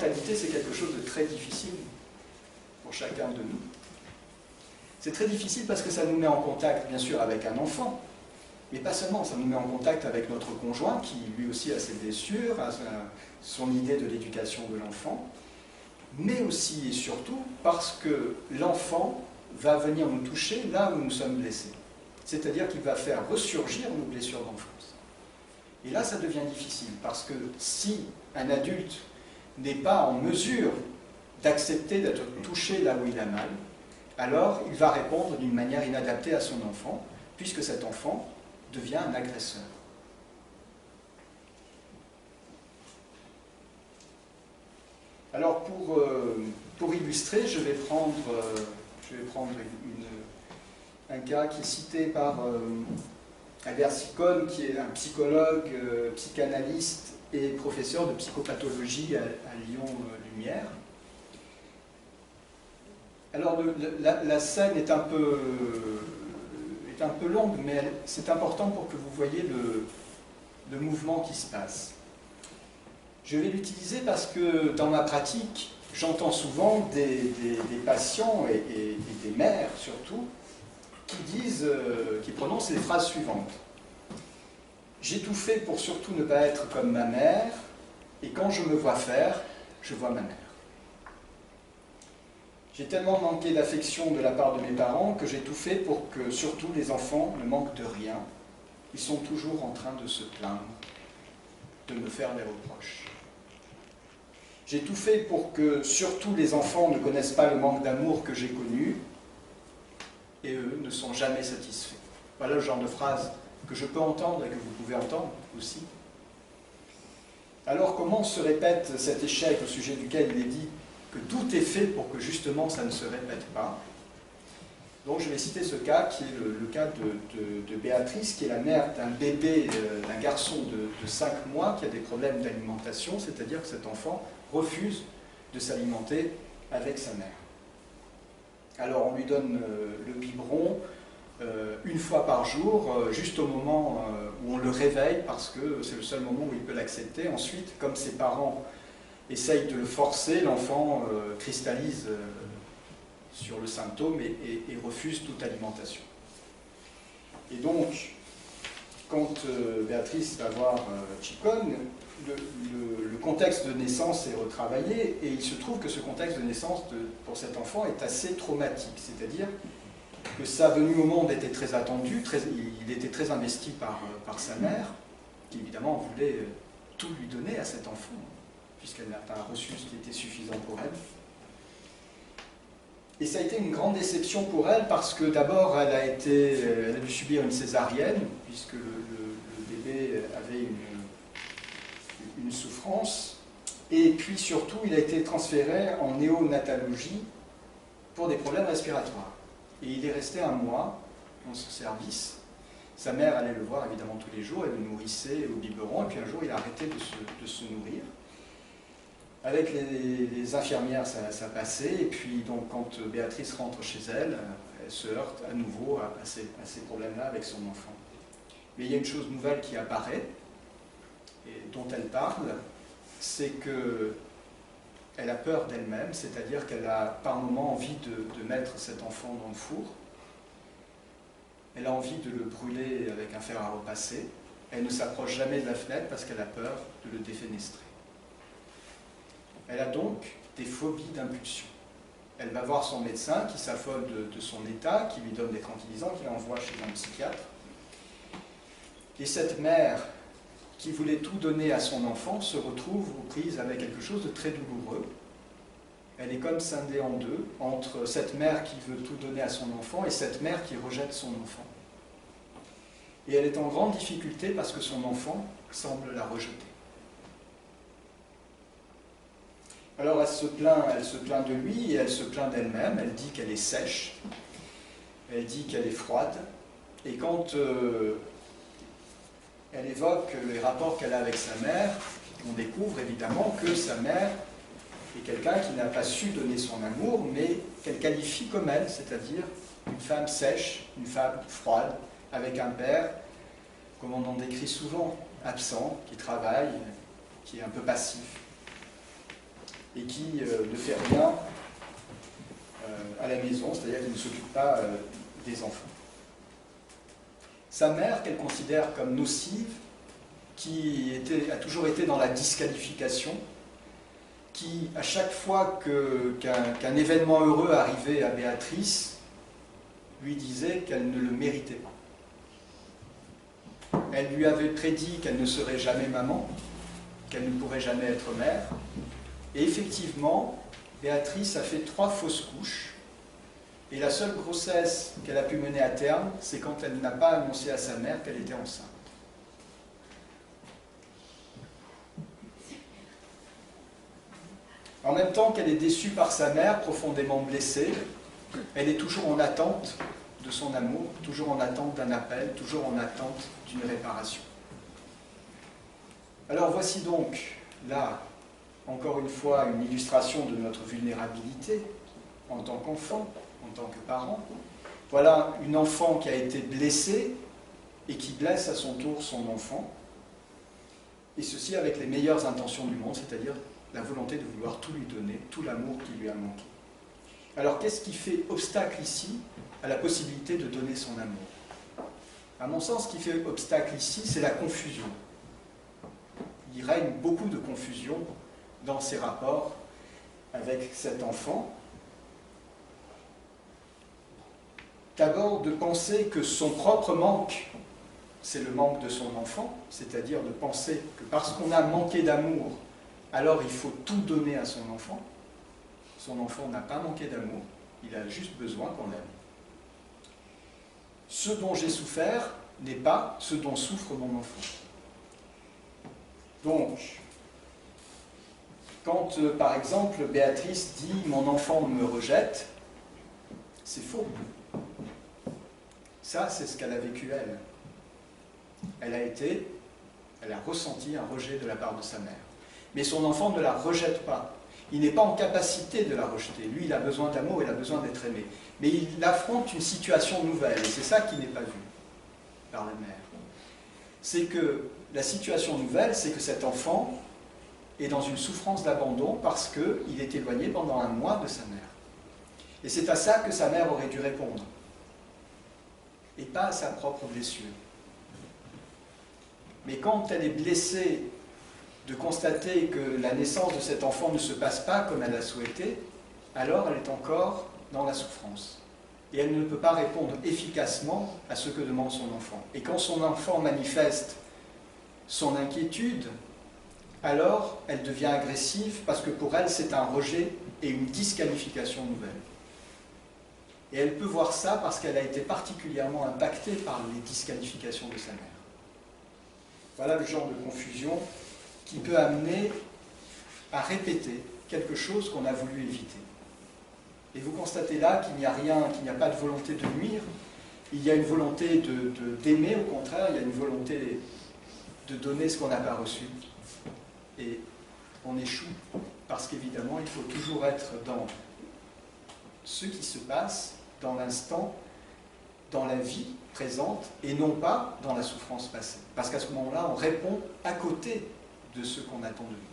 parentalité, c'est quelque chose de très difficile pour chacun de nous. C'est très difficile parce que ça nous met en contact, bien sûr, avec un enfant, mais pas seulement, ça nous met en contact avec notre conjoint, qui lui aussi a ses blessures, a son idée de l'éducation de l'enfant, mais aussi et surtout parce que l'enfant va venir nous toucher là où nous sommes blessés. C'est-à-dire qu'il va faire ressurgir nos blessures d'enfance. Et là, ça devient difficile, parce que si un adulte n'est pas en mesure d'accepter d'être touché là où il a mal, alors il va répondre d'une manière inadaptée à son enfant, puisque cet enfant devient un agresseur. Alors pour illustrer, je vais prendre un cas qui est cité par Albert Sicone, qui est un psychologue, psychanalyste et professeur de psychopathologie à Lyon Lumière. Alors la scène est un peu longue, mais c'est important pour que vous voyez le mouvement qui se passe. Je vais l'utiliser parce que dans ma pratique, j'entends souvent des patients et des mères surtout qui prononcent les phrases suivantes. J'ai tout fait pour surtout ne pas être comme ma mère, et quand je me vois faire, je vois ma mère. J'ai tellement manqué d'affection de la part de mes parents que j'ai tout fait pour que surtout les enfants ne manquent de rien. Ils sont toujours en train de se plaindre, de me faire des reproches. J'ai tout fait pour que surtout les enfants ne connaissent pas le manque d'amour que j'ai connu, et eux ne sont jamais satisfaits. Voilà le genre de phrase que je peux entendre et que vous pouvez entendre aussi. Alors comment se répète cet échec au sujet duquel il est dit que tout est fait pour que justement ça ne se répète pas? Donc je vais citer ce cas qui est le cas de Béatrice, qui est la mère d'un bébé, d'un garçon de 5 mois qui a des problèmes d'alimentation, c'est-à-dire que cet enfant refuse de s'alimenter avec sa mère. Alors on lui donne le biberon une fois par jour, juste au moment où on le réveille, parce que c'est le seul moment où il peut l'accepter. Ensuite, comme ses parents essayent de le forcer, l'enfant cristallise sur le symptôme et refuse toute alimentation. Et donc, quand Béatrice va voir Ciccone, le contexte de naissance est retravaillé, et il se trouve que ce contexte de naissance pour cet enfant est assez traumatique, c'est-à-dire que sa venue au monde était très attendue, il était très investi par sa mère, qui évidemment voulait tout lui donner à cet enfant, puisqu'elle n'a pas reçu ce qui était suffisant pour elle. Et ça a été une grande déception pour elle, parce que d'abord elle a dû subir une césarienne, puisque le bébé avait une souffrance, et puis surtout il a été transféré en néonatologie pour des problèmes respiratoires. Et il est resté 1 mois dans ce service. Sa mère allait le voir évidemment tous les jours, elle le nourrissait au biberon, et puis un jour il a arrêté de se nourrir. Avec les infirmières, ça passait, et puis donc quand Béatrice rentre chez elle, elle se heurte à nouveau à ces problèmes-là avec son enfant. Mais il y a une chose nouvelle qui apparaît, et dont elle parle, c'est qu'elle a peur d'elle-même, c'est-à-dire qu'elle a par moments envie de mettre cet enfant dans le four, elle a envie de le brûler avec un fer à repasser, elle ne s'approche jamais de la fenêtre parce qu'elle a peur de le défenestrer. Elle a donc des phobies d'impulsion. Elle va voir son médecin qui s'affole de son état, qui lui donne des tranquillisants, qui l'envoie chez un psychiatre. Et cette mère qui voulait tout donner à son enfant se retrouve aux prises avec quelque chose de très douloureux. Elle est comme scindée en deux, entre cette mère qui veut tout donner à son enfant et cette mère qui rejette son enfant. Et elle est en grande difficulté parce que son enfant semble la rejeter. Alors elle se plaint de lui et elle se plaint d'elle-même, elle dit qu'elle est sèche, elle dit qu'elle est froide, et quand elle évoque les rapports qu'elle a avec sa mère, on découvre évidemment que sa mère est quelqu'un qui n'a pas su donner son amour, mais qu'elle qualifie comme elle, c'est-à-dire une femme sèche, une femme froide, avec un père, comme on en décrit souvent, absent, qui travaille, qui est un peu passif. et qui ne fait rien à la maison, c'est-à-dire qu'il ne s'occupe pas des enfants. Sa mère, qu'elle considère comme nocive, qui a toujours été dans la disqualification, qui, à chaque fois qu'un événement heureux arrivait à Béatrice, lui disait qu'elle ne le méritait pas. Elle lui avait prédit qu'elle ne serait jamais maman, qu'elle ne pourrait jamais être mère. Et effectivement, Béatrice a fait 3 fausses couches. Et la seule grossesse qu'elle a pu mener à terme, c'est quand elle n'a pas annoncé à sa mère qu'elle était enceinte. En même temps qu'elle est déçue par sa mère, profondément blessée, elle est toujours en attente de son amour, toujours en attente d'un appel, toujours en attente d'une réparation. Alors voici donc, là, encore une fois, une illustration de notre vulnérabilité en tant qu'enfant, en tant que parent. Voilà une enfant qui a été blessée et qui blesse à son tour son enfant, et ceci avec les meilleures intentions du monde, c'est-à-dire la volonté de vouloir tout lui donner, tout l'amour qui lui a manqué. Alors qu'est-ce qui fait obstacle ici à la possibilité de donner son amour? À mon sens, ce qui fait obstacle ici, c'est la confusion. Il règne beaucoup de confusion dans ses rapports avec cet enfant. D'abord, de penser que son propre manque, c'est le manque de son enfant, c'est-à-dire de penser que parce qu'on a manqué d'amour, alors il faut tout donner à son enfant. Son enfant n'a pas manqué d'amour, il a juste besoin qu'on l'aime. Ce dont j'ai souffert n'est pas ce dont souffre mon enfant. Donc, quand par exemple Béatrice dit « mon enfant me rejette », c'est faux. Ça, c'est ce qu'elle a vécu elle. Elle a ressenti un rejet de la part de sa mère. Mais son enfant ne la rejette pas. Il n'est pas en capacité de la rejeter. Lui, il a besoin d'amour, il a besoin d'être aimé. Mais il affronte une situation nouvelle, et c'est ça qui n'est pas vu par la mère. C'est que la situation nouvelle, c'est que cet enfant est dans une souffrance d'abandon parce qu'il est éloigné pendant un mois de sa mère. Et c'est à ça que sa mère aurait dû répondre, et pas à sa propre blessure. Mais quand elle est blessée de constater que la naissance de cet enfant ne se passe pas comme elle l'a souhaité, alors elle est encore dans la souffrance. Et elle ne peut pas répondre efficacement à ce que demande son enfant. Et quand son enfant manifeste son inquiétude, alors elle devient agressive parce que pour elle c'est un rejet et une disqualification nouvelle. Et elle peut voir ça parce qu'elle a été particulièrement impactée par les disqualifications de sa mère. Voilà le genre de confusion qui peut amener à répéter quelque chose qu'on a voulu éviter. Et vous constatez là qu'il n'y a rien, qu'il n'y a pas de volonté de nuire, il y a une volonté d'aimer, au contraire, il y a une volonté de donner ce qu'on n'a pas reçu. Et on échoue, parce qu'évidemment, il faut toujours être dans ce qui se passe, dans l'instant, dans la vie présente, et non pas dans la souffrance passée. Parce qu'à ce moment-là, on répond à côté de ce qu'on attend de nous.